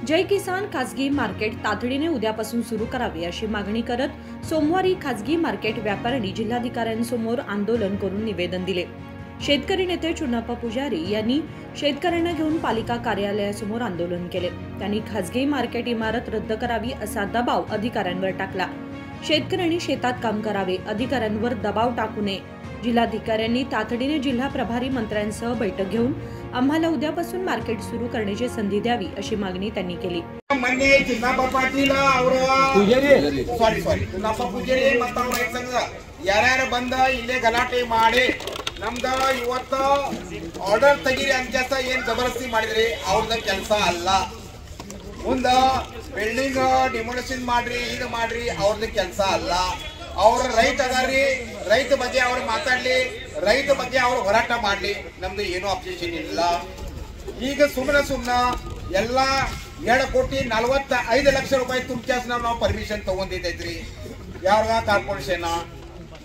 जय किसान खासगी मार्केट तातडीने उद्यापासून सुरू करावे अशी मागणी करत सोमवारी खासगी मार्केट व्यापाऱ्यांनी जिल्हाधिकाऱ्यांसमोर आंदोलन करून निवेदन दिले। शेतकरी नेते चुन्नाप्पा पुजारी यांनी शेतकऱ्यांना घेऊन पालिका कार्यालयासमोर आंदोलन केले। त्यांनी खासगी मार्केट इमारत रद्द करावी असा दबाव अधिकाऱ्यांवर टाकला। शेतकऱ्यांनी शेतात काम करावे, अधिकाऱ्यांवर दबाव टाकू नये। जिल्हाधिकाऱ्यांनी तातडीने जिल्हा प्रभारी मंत्र्यांसह बैठक घेऊन आम्हाला उद्यापासून मार्केट सुरू करण्याची संधी द्यावी अशी मागणी त्यांनी केली। ಮೊನ್ನೆ ಚುನಾಪಾ ಪಾಟೀಲ ಅವರು ಚುನಾಪಾ ಪೂಜಾರಿ ಮತ್ತು ಅವ್ರ ಸಂಘ ಯಾರ್ಯಾರು ಬಂದ ಇಲ್ಲೇ ಗಲಾಟೆ ಮಾಡಿ ನಮ್ದ ಇವತ್ತ ಆರ್ಡರ್ ತೆಗೀರಿ ಅಂತ ಏನ್ ಜಬರ್ದಸ್ತಿ ಮಾಡಿದ್ರಿ ಅವ್ರದ ಕೆಲಸ ಅಲ್ಲ। ಮುಂದ ಬಿಲ್ಡಿಂಗ್ ಡಿಮೋಲಿಷನ್ ಮಾಡ್ರಿ ಇದು ಮಾಡ್ರಿ ಅವ್ರದ ಕೆಲಸ ಅಲ್ಲ। ಅವ್ರ ರೈತ ಅದಾರಿ, ರೈತ ಬಗ್ಗೆ ಅವ್ರು ಮಾತಾಡ್ಲಿ, ರೈತ ಬಗ್ಗೆ ಅವ್ರು ಹೋರಾಟ ಮಾಡ್ಲಿ, ನಮ್ದು ಏನೂ ಅಬ್ಜೆಕ್ಷನ್ ಇಲ್ಲ। ಈಗ ಸುಮ್ಮನೆ ಎಲ್ಲ 2,45 ಲಕ್ಷ ರೂಪಾಯಿ ತುಂಬ್ಕ್ಯಾಸ್ ನಾವು ಪರ್ಮಿಷನ್ ತಗೊಂಡಿದ್ದೈತ್ರಿ। ಯಾವಾಗ ಕಾರ್ಪೊರೇಷನ್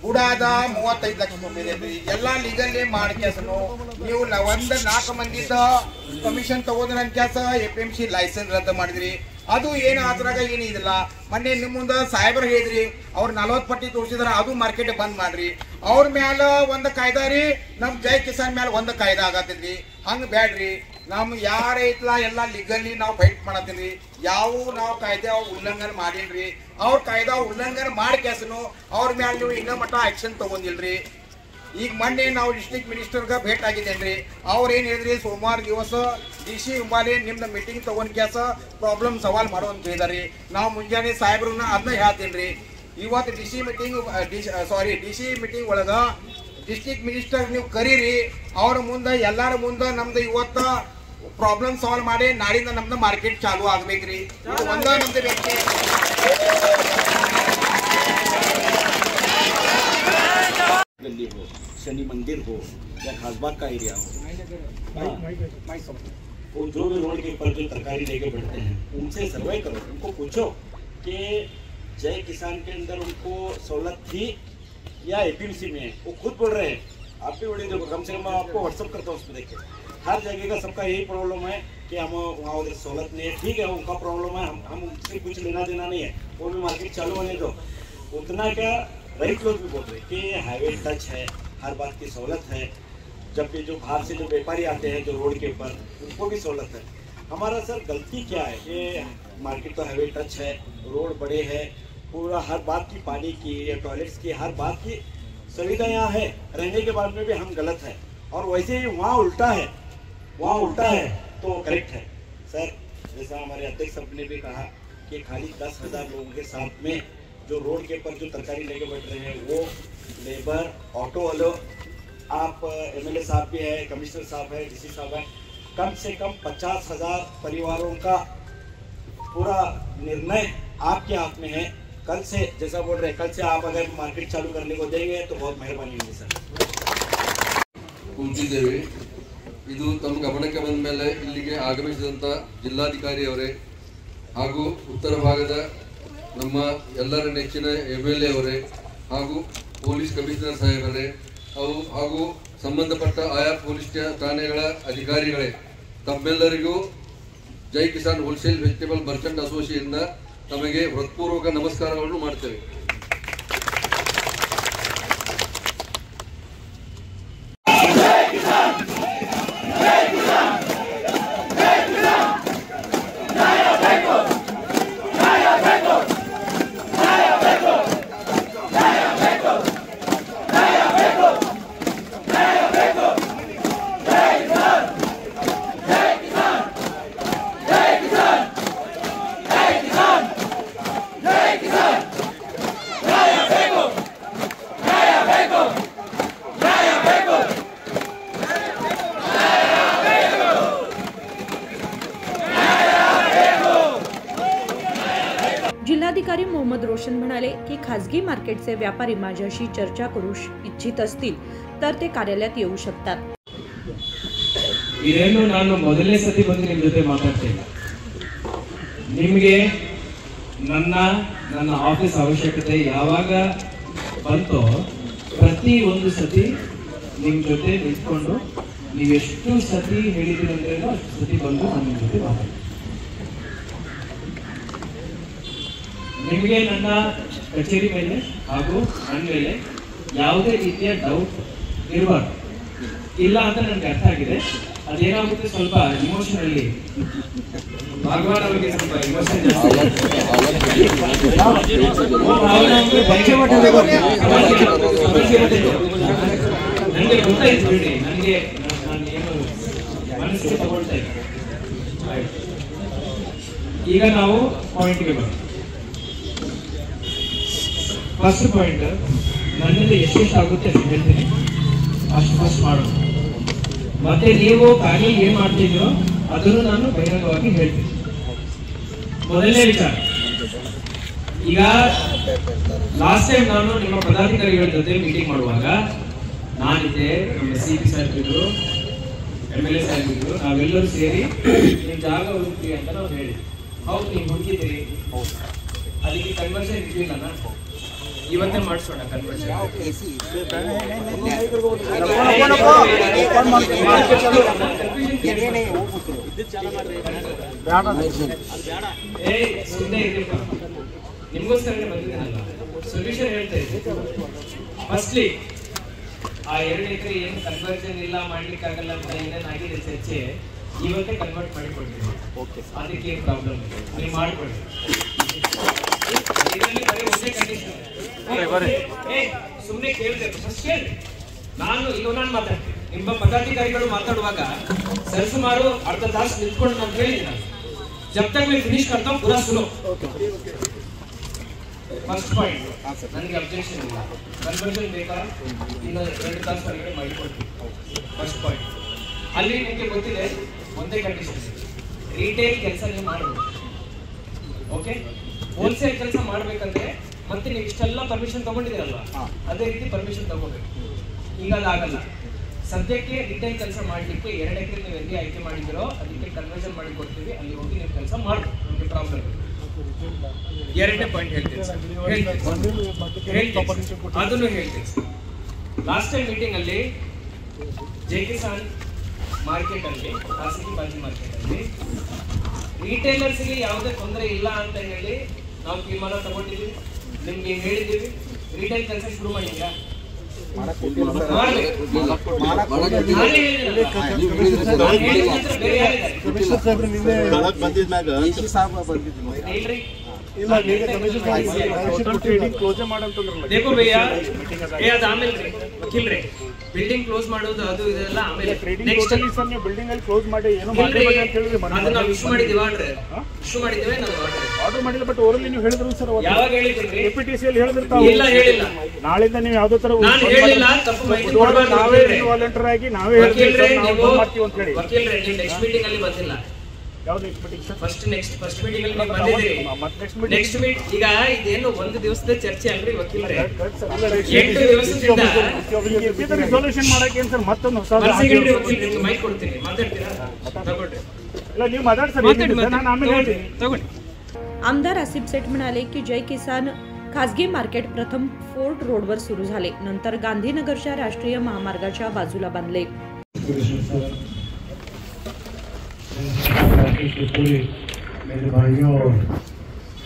ಬುಡಾದ 35 ಲಕ್ಷ ತುಂಬಿದೈತ್ರಿ। ಎಲ್ಲ ಲೀಗಲ್ಲಿ ಮಾಡ್ಕ್ಯಾಸನು ನೀವು 4 ಮಂದಿದ ಕಮಿಷನ್ ತಗೋದ್ರ ಕ್ಯಾಸ APMC ಲೈಸೆನ್ಸ್ ರದ್ದು ಮಾಡಿದ್ರಿ। ಅದು ಏನು ಅದ್ರಾಗ ಏನು ಇದಿಲ್ಲ। ಮೊನ್ನೆ ನಿಮ್ಮ ಮುಂದೆ ಸಾಹೇಬರು ಹೇಳಿದ್ರಿ ಅವ್ರು 40 ಪಟ್ಟಿ ತೋರಿಸಿದ್ರ ಅದು ಮಾರ್ಕೆಟ್ ಬಂದ್ ಮಾಡ್ರಿ। ಅವ್ರ ಮ್ಯಾಲ ಒಂದು ಕಾಯ್ದಾ ರೀ, ನಮ್ ಜೈ ಕಿಸಾನ್ ಮ್ಯಾಲ ಒಂದು ಕಾಯ್ದಾ ಆಗತ್ತಿದ್ರಿ। ಹಂಗ ಬ್ಯಾಡ್ರಿ, ನಮ್ ಯಾರ ಐತ್ಲಾ ಎಲ್ಲ ಲೀಗಲ್ಲಿ ನಾವು ಫೈಟ್ ಮಾಡತ್ತೀವಿ। ಯಾವ ನಾವು ಕಾಯ್ದೆ ಉಲ್ಲಂಘನೆ ಮಾಡಿಲ್ರಿ। ಅವ್ರ ಕಾಯ್ದಾ ಉಲ್ಲಂಘನೆ ಮಾಡಿ ಕ್ಯಾಸನು ಅವ್ರ ಮ್ಯಾಲ ನೀವು ಇನ್ನೂ ಮಟ್ಟ ಆಕ್ಷನ್ ತಗೊಂಡಿಲ್ರಿ। ಈಗ ಮೊನ್ನೆ ನಾವು ಡಿಸ್ಟ್ರಿಕ್ಟ್ ಮಿನಿಸ್ಟರ್ಗೆ ಭೇಟ್ ಆಗಿದ್ದೇನ್ರಿ। ಅವ್ರು ಏನು ಹೇಳಿದ್ರಿ, ಸೋಮವಾರ ದಿವಸ DC ಉಂಬಾಲಿ ನಿಮ್ದು ಮೀಟಿಂಗ್ ತಗೊಂಡ್ ಕ್ಯಾಸ ಪ್ರಾಬ್ಲಮ್ ಸವಾಲ್ ಮಾಡೋ ಅಂತ ಹೇಳಿದಾರಿ। ನಾವು ಮುಂಜಾನೆ ಸಾಹೇಬ್ರನ್ನ ಅದನ್ನ ಹೇಳ್ತೀನಿ। ಇವತ್ತು DC ಮೀಟಿಂಗ್ ಒಳಗ ಡಿಸ್ಟ್ರಿಕ್ಟ್ ಮಿನಿಸ್ಟರ್ ನೀವು ಕರೀರಿ, ಅವ್ರ ಮುಂದೆ ಎಲ್ಲಾರ ಮುಂದೆ ನಮ್ದು ಇವತ್ತ ಪ್ರಾಬ್ಲಮ್ ಸಾಲ್ವ್ ಮಾಡಿ ನಾಳಿಂದ ನಮ್ದು ಮಾರ್ಕೆಟ್ ಚಾಲೂ ಆಗ್ಬೇಕ್ರಿ। ಒಂದ ನಮ್ದು ಬೇಕಿ गली हो, शनि मंदिर हो या खासबाग का एरिया हो, वो जो भी रोड के ऊपर जो तरकारी लेके बैठते हैं उनसे सर्वे करो, उनको पूछो कि जय किसान के अंदर उनको सहूलत थी या APMC में है। वो खुद बोल रहे हैं, आप भी बोलिए, देखो कम से कम आपको व्हाट्सअप करता हूँ, उसमें देखिए हर जगह का सबका यही प्रॉब्लम है कि हम वहाँ उधर सहूलत नहीं है। ठीक है, उनका प्रॉब्लम है, हम उससे कुछ लेना देना नहीं है, वो भी मार्केट चालू होने दो। उतना क्या रईत लोग भी बोल रहे हैं कि हाईवे टच है, हर बात की सहूलत है। जब भी जो बाहर से जो व्यापारी आते हैं जो रोड के ऊपर, उनको भी सहूलत है। हमारा सर गलती क्या है कि मार्केट तो हाईवे टच है, रोड बड़े हैं, पूरा हर बात की, पानी की या टॉयलेट्स की हर बात की सुविधा यहाँ है, रहने के बाद में भी हम गलत है। और वैसे ही वहाँ उल्टा है, वहाँ उल्टा है तो करेक्ट है। सर जैसा हमारे अध्यक्ष साहब ने भी कहा कि खाली 10,000 लोगों के साथ में जो रोड के ऊपर जो तरकारी लेके बैठ रहे हैं वो लेबर, ऑटो वालों, आप MLA साहब भी है, कमिश्नर साहब है, DC साहब है, कम से कम 50,000 परिवारों का पूरा निर्णय आपके हाथ में है। कल से जैसा बोल रहे हैं, कल से आप अगर मार्केट चालू करने को देंगे तो बहुत मेहरबानी होगी सर। ಕೂತಿದ್ದೇವೆ। ಇದು ತಮ್ಮ ಗಮನಕ್ಕೆ ಬಂದ ಮೇಲೆ ಇಲ್ಲಿಗೆ ಆಗಮಿಸಿದಂಥ ಜಿಲ್ಲಾಧಿಕಾರಿ ಅವರೇ ಹಾಗೂ ಉತ್ತರ ಭಾಗದ ನಮ್ಮ ಎಲ್ಲರ ನೆಚ್ಚಿನ MLA ಅವರೇ ಹಾಗೂ ಪೊಲೀಸ್ ಕಮಿಷನರ್ ಸಾಹೇಬರೇ ಹಾಗೂ ಸಂಬಂಧಪಟ್ಟ ಆಯಾ ಪೊಲೀಸ್ ಠಾಣೆಗಳ ಅಧಿಕಾರಿಗಳೇ, ತಮ್ಮೆಲ್ಲರಿಗೂ ಜೈ ಕಿಸಾನ್ ಹೋಲ್ಸೇಲ್ ವೆಜಿಟೇಬಲ್ ಮರ್ಚೆಂಟ್ ಅಸೋಸಿಯೇಷನ್ನ ತಮಗೆ ಹೃತ್ಪೂರ್ವಕ ನಮಸ್ಕಾರಗಳನ್ನು ಮಾಡ್ತೇವೆ। जिल्हाधिकारी मोहम्मद रोशन म्हणाले की खासगी मार्केटचे व्यापारी माझ्याशी चर्चा करू इच्छित असतील तर ते कार्यालयात येऊ शकतात। ಇದೇನು ನಾನು ಮೊದಲನೇ ಸತಿ ಬಂದು ನಿಮ್ಮ ಜೊತೆ ಮಾತಾಡ್ತೇನೆ। ನಿಮಗೆ ನನ್ನ ಆಫೀಸ್ ಅವಶ್ಯಕತೆ ಯಾವಾಗ ಬಂತೋ ಪ್ರತಿ ಒಂದು ಸತಿ ನಿಮ್ಮ ಜೊತೆ ನಿಂತ್ಕೊಂಡು ನೀವು ಎಷ್ಟು ಸತಿ ಹೇಳಿದಿರಿ ಅಂದ್ರೆ ಅಷ್ಟು ಸತಿ ಬಂದು ನಮ್ಮ ಜೊತೆ ಮಾತಾಡಿ। ನಿಮಗೆ ನನ್ನ ಕಚೇರಿ ಮೇಲೆ ಹಾಗೂ ನನ್ನ ಮೇಲೆ ಯಾವುದೇ ರೀತಿಯ ಡೌಟ್ ಇರಬಾರ್ದು. ಇಲ್ಲ ಅಂತ ನನಗೆ ಅರ್ಥ ಆಗಿದೆ. ಅದೇನಾಗುತ್ತೆ, ಸ್ವಲ್ಪ ಇಮೋಷನಲ್ಲಿ ಭಗವಾನ್ ಅವರಿಗೆ ಸ್ವಲ್ಪ ಇಮೋಷನ್ ಜಾಸ್ತಿ. ನನಗೆ ಗೊತ್ತಾಯ್ತು ಬಿಡಿ, ನನಗೆ ನಾನು ಏನು ಮನಸ್ಸಿಗೆ ತಗೊಳ್ತಾ ಇದ್ದೆ. ಈಗ ನಾವು ಪಾಯಿಂಟ್ಗೆ ಬರೋಣ. ಫಸ್ಟ್ ಪಾಯಿಂಟ್, ನನ್ನಿಂದ ಎಷ್ಟೆಷ್ಟಾಗುತ್ತೆ ಅಂತ ಹೇಳ್ತೀನಿ, ಅಷ್ಟು ಫಸ್ಟ್ ಮಾಡೋಣ. ಮತ್ತೆ ನೀವು ಕಾರ್ಯ ಏನ್ ಮಾಡ್ತಿದ್ರೋ ಅದನ್ನು ನಾನು ಬಹಿರಂಗವಾಗಿ ಹೇಳ್ತೀನಿ. ಮೊದಲನೇ ವಿಚಾರ, ಈಗ ಲಾಸ್ಟ್ ಟೈಮ್ ನಾನು ನಿಮ್ಮ ಪದಾಧಿಕಾರಿಗಳ ಜೊತೆ ಮೀಟಿಂಗ್ ಮಾಡುವಾಗ ನಾನಿದ್ದೆ, ನಮ್ಮ CP ಸಾಹೇಬ್ ಇದ್ರು, MLA ಸಾಹೇಬ್ ಇದ್ರು, ನಾವೆಲ್ಲರೂ ಸೇರಿ ನಿಮ್ ಜಾಗ ಹುಡುಕ್ತೀವಿ ಅಂತ ನಾವು ಹೇಳಿದ್ವಿ. ಹೌದು, ನೀವು ಹುಡುಕಿದ್ರಿ, ಅದಕ್ಕೆ ಕನ್ವರ್ಷನ್ ಇರ್ಲಿಲ್ಲ. ಇವತ್ತೇ ಮಾಡಿಸೋಣ ಕನ್ವರ್ಷನ್. ಸುಮ್ಮನೆ ಇರ್ಲಿಪ್ಪ, ನಿಮ್ಗೋಸ್ಕರನೇ ಬಂದಿದ್ದೀನಲ್ಲ, ಸೊಲ್ಯೂಷನ್ ಹೇಳ್ತಾ ಇದ್ದೆ. ಫಸ್ಟ್ಲಿ ಆ 2 ಎಕರೆ ಏನು ಕನ್ವರ್ಷನ್ ಇಲ್ಲ, ಮಾಡ್ಲಿಕ್ಕೆ ಆಗಲ್ಲ ಅಂತ ಏನೇನಾಗಿದೆ ಚರ್ಚೆ, ಇವತ್ತೇ ಕನ್ವರ್ಟ್ ಮಾಡಿ ಕೊಡ್ತೀವಿ. ಅದಕ್ಕೆ ಏನು ಪ್ರಾಬ್ಲಮ್ ಇಲ್ಲ, ನೀವು ಮಾಡ್ಕೊಡಿ. ಇದರಲ್ಲಿ ಬರೀ ಒಂದೇ ಕಂಡೀಷನ್, ಸುಮ್ಮನೆ ಕೇಳ್ಬೇಕು, ಫಸ್ಟ್ ಕೇಳಿ. ನಾನು ಮಾತಾಡ್ತೀನಿ, ನಿಮ್ಮ ಪದಾಧಿಕಾರಿಗಳು ಮಾತಾಡುವಾಗ ಸರಿಸುಮಾರು ಅರ್ಧ ತಾಸು ನಿಂತ್ಕೊಂಡು ನಾನು ಹೇಳಿದ್ದೀನಿ, ಜಬ್ ತಕ್ मैं फिनिश करता हूं पूरा सुनो. ಫಸ್ಟ್ ಪಾಯಿಂಟ್, ನನಗೆ ಅಬ್ಜೆಕ್ಷನ್ ಇಲ್ಲ, ಕನ್ವರ್ಷನ್ ಬೇಕಾ ಇನ್ನು 2 ತಾಸು ಹೊರಗಡೆ ಮಾಡಿಕೊಡ್ತೀನಿ. First point. ಅಲ್ಲಿ ನಿಮಗೆ ಗೊತ್ತಿದೆ ಒಂದೇ ಕಂಡೀಷನ್, ರಿಟೇಲ್ ಕೆಲಸ ನೀವು ಮಾಡಬೇಕು. ಓಕೆ, ಹೋಲ್ಸೇಲ್ ಕೆಲಸ ಮಾಡ್ಬೇಕಂದ್ರೆ ಮತ್ತೆ ನೀವು ಇಷ್ಟೆಲ್ಲ ಪರ್ಮಿಷನ್ ತಗೊಂಡಿದ್ದೀರಲ್ವಾ, ಅದೇ ರೀತಿ ಪರ್ಮಿಷನ್ ತಗೋಬೇಕು. ಈಗ ಅದಾಗಲ್ಲ. ಸದ್ಯಕ್ಕೆ ರಿಟೇಲ್ ಕೆಲಸ ಮಾಡಲಿಕ್ಕೆ 2 ಎಕರೆ ನೀವು ಎಲ್ಲಿ ಆಯ್ಕೆ ಮಾಡಿದಿರೋ ಅದಕ್ಕೆ ಕನ್ವರ್ಷನ್ ಮಾಡಿ ಕೊಡ್ತೀವಿ, ಅಲ್ಲಿ ಹೋಗಿ ನೀವು ಕೆಲಸ ಮಾಡಬೇಕು, ನಮಗೆ ಪ್ರಾಬ್ಲಮ್. 2ನೇ ಪಾಯಿಂಟ್ ಹೇಳ್ತೀನಿ, ಅದನ್ನು ಹೇಳ್ತೀನಿ. ಲಾಸ್ಟ್ ಟೈಮ್ ಮೀಟಿಂಗ್ ಅಲ್ಲಿ ಜೈ ಕಿಸಾನ್ ಮಾರ್ಕೆಟ್ ಅಲ್ಲಿ, ಖಾಸಗಿ ಬಾಜಿ ಮಾರ್ಕೆಟ್ ಅಲ್ಲಿ ರಿಟೇಲರ್ಸ್ಗೆ ಯಾವುದೇ ತೊಂದರೆ ಇಲ್ಲ ಅಂತ ಹೇಳಿ ನಾವು ತೀರ್ಮಾನ ತಗೊಂಡಿದ್ದೀವಿ. ನಿಮ್ಗೆ ಹೇಳಿದ್ದೀವಿ, ರಿಟೇಲ್ ಕೆಲಸ ಶುರು ಮಾಡಿದ್ಯಾ? देखो भैया, वकील ಬಿಲ್ಡಿಂಗ್ ಕ್ಲೋಸ್ ಮಾಡೋದು ಅದು ಇದೆಲ್ಲ ಆಮೇಲೆ ನೆಕ್ಸ್ಟ್ ಬಿಲ್ಡಿಂಗ್ ಅಲ್ಲಿ ಕ್ಲೋಸ್ ಮಾಡಿ ಏನೋ ಮಾಡಬೇಕು ಅಂತ ಹೇಳಿದ್ರೆ ನಾವು ಇಶ್ಯೂ ಮಾಡಿದೀವಿ, ಆರ್ಡರ್ ಮಾಡಿಲ್ಲ. ಬಟ್ ಓರಲಿ ನೀವು ಹೇಳಿದ್ರು ಸರ್, ಯಾವಾಗ ಹೇಳಿದ್ರಿ? APTC ಅಲ್ಲಿ ಹೇಳಿದ್ರು. ಇಲ್ಲ ಹೇಳಿಲ್ಲ. ನಾಳಿಂದ ನೀವು ಯಾವುದೇ ತರ ನಾನು ಹೇಳಿಲ್ಲ, ತಪ್ಪು ಮಾಹಿತಿ ಕೊಡಬಾರದು. ನಾವೇ ವಾಲಂಟಿಯರ್ ಆಗಿ ನಾವೇ ಹೇಳ್ತೀವಿ ನಾವು ಮಾಡ್ತೀವಿ ಅಂತ ಹೇಳಿ. ವಕೀಲರೇ, ನೀವು ನೆಕ್ಸ್ಟ್ ಮೀಟಿಂಗ್ ಅಲ್ಲಿ ಬಂದಿಲ್ಲ. ಯಾವ್ದು next meeting sir? First meeting ಅಲ್ಲಿ ನೀವು ಬಂದಿದ್ದೀರಿ. ನೆಕ್ಸ್ಟ್ ಮೀಟ್ ಈಗ ಇದೇನು ಒಂದು ದಿವಸದ ಚರ್ಚೆ ಅಲ್ರಿ ವಕೀಲರೇ, 8 ದಿವಸದಿಂದ ರಿಸೊಲ್ಯೂಷನ್ ಮಾಡಕ್ಕೆ ಏನ್ ಸರ್ ಮತ್ತೊಂದು ಹೊಸ ಮೈಕ್ ಕೊಡ್ತೀನಿ, ಮಾತಾಡ್ತೀರಾ? ತಗೊಳ್ರಿ. ಇಲ್ಲ, ನೀವು ಮಾತಾಡಿ ಸರ್, ನಾನು ಆಮೇಲೆ ಹೇಳ್ತೀನಿ. ತಗೊಳ್ಳಿ. आमदार आसिफ सेठ म्हणाले की जय किसान खासगी मार्केट प्रथम फोर्ट रोडवर सुरू झाले, नंतर गांधीनगरच्या राष्ट्रीय महामार्गाच्या बाजूला बांधले. मेरे भाइयों और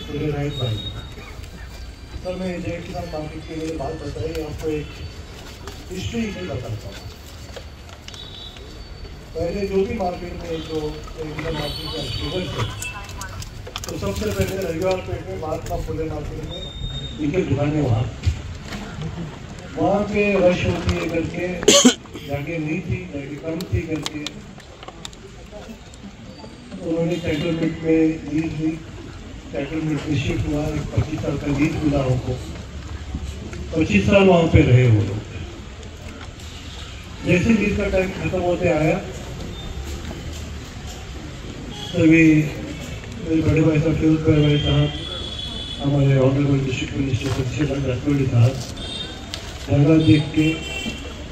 पूरे राइट भाई, सर मैं जय किसान मार्केट के लिए बात बताई, आपको एक हिस्ट्री ही बताता हूँ. पहले जो भी मार्केट में जो मार्केट का स्टूडेंट है, तो सबसे पहले रविवार पेट में महात्मा फुले मार्केट में इनके दुकानें वहाँ पे रश होती है करके, जगह नहीं थी, जगह कम थी करके उन्होंने सेटलमेंट में लीज ली, सेटलमेंट में शिफ्ट हुआ, 25 साल का लीज मिला उनको, 25 साल वहाँ पे रहे वो लोग. जैसे लीज का टाइम खत्म होते आया, तभी मेरे बड़े भाई साहब फिरोज भाई साहब, हमारे ऑनरेबल डिस्ट्रिक्ट मजिस्ट्रेट राठौड़ी साहब जगह देख के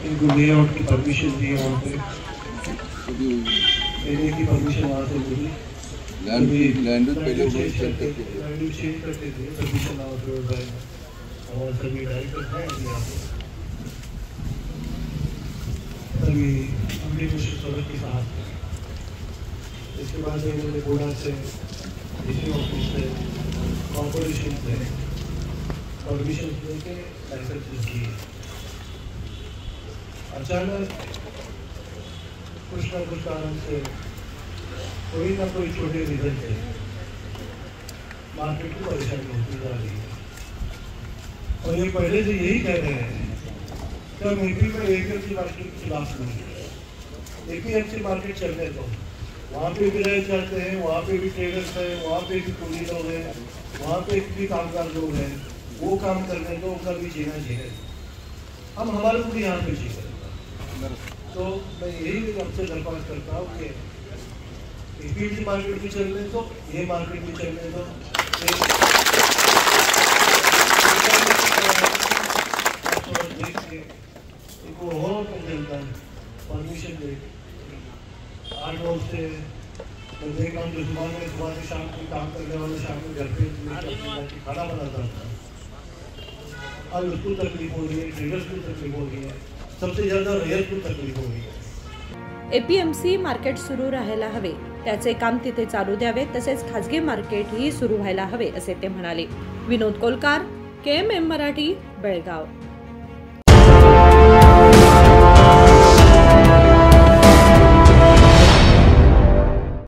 इनको लेआउट की परमिशन दी, वहाँ पे लेने की परमिशन वहाँ से मिली. लैंड चेंज करते थे परमिशन फिरोज भाई और सभी डायरेक्टर हैं यहाँ पे, सभी हमने कुछ सूरत के साथ. इसके बाद इन्होंने बोर्डा से DC ऑफिस से कॉर्पोरेशन से परमिशन लेके लाइसेंस किए। अचानक कुछ ना कुछ कारण से कोई ना कोई छोटे रीजन से मार्केट की परेशानी होती जा रही है और ये पहले से यही कह रहे हैं कि हम यूपी में एपीएमसी मार्केट के खिलाफ नहीं है। एपीएमसी मार्केट चलने दो, वहाँ पे भी रह जाते हैं, वहाँ पे भी ट्रेडर्स हैं, वहाँ पे भी कुली लोग हैं, वहाँ पे भी कामगार लोग हैं, वो काम करने दो, उनका भी जीना जीने दो। हम हमारे को भी यहाँ पे जी करेंगे। तो मैं यही आपसे दरख्वास्त करता हूँ कि एपीएमसी मार्केट भी चलने दो, ये मार्केट भी चलने दो। इनको और जनता परमिशन दे 8 रोज से मैं देख रहा हूँ जो सुबह से शाम को काम करने वाले शाम को घर पे खाना बनाता था, आज उसको तकलीफ हो रही है, ट्रेडर्स को तकलीफ हो रही है, सबसे ज़्यादा रेयर को तकलीफ हो रही है। एपीएमसी मार्केट सुरू राहायला हवे, त्याचे काम तिथे चालू द्यावे, तसेच खाजगी मार्केटही सुरू व्हायला हवे असे ते म्हणाले। विनोद कोलकार, KMM मराठी, बेळगाव।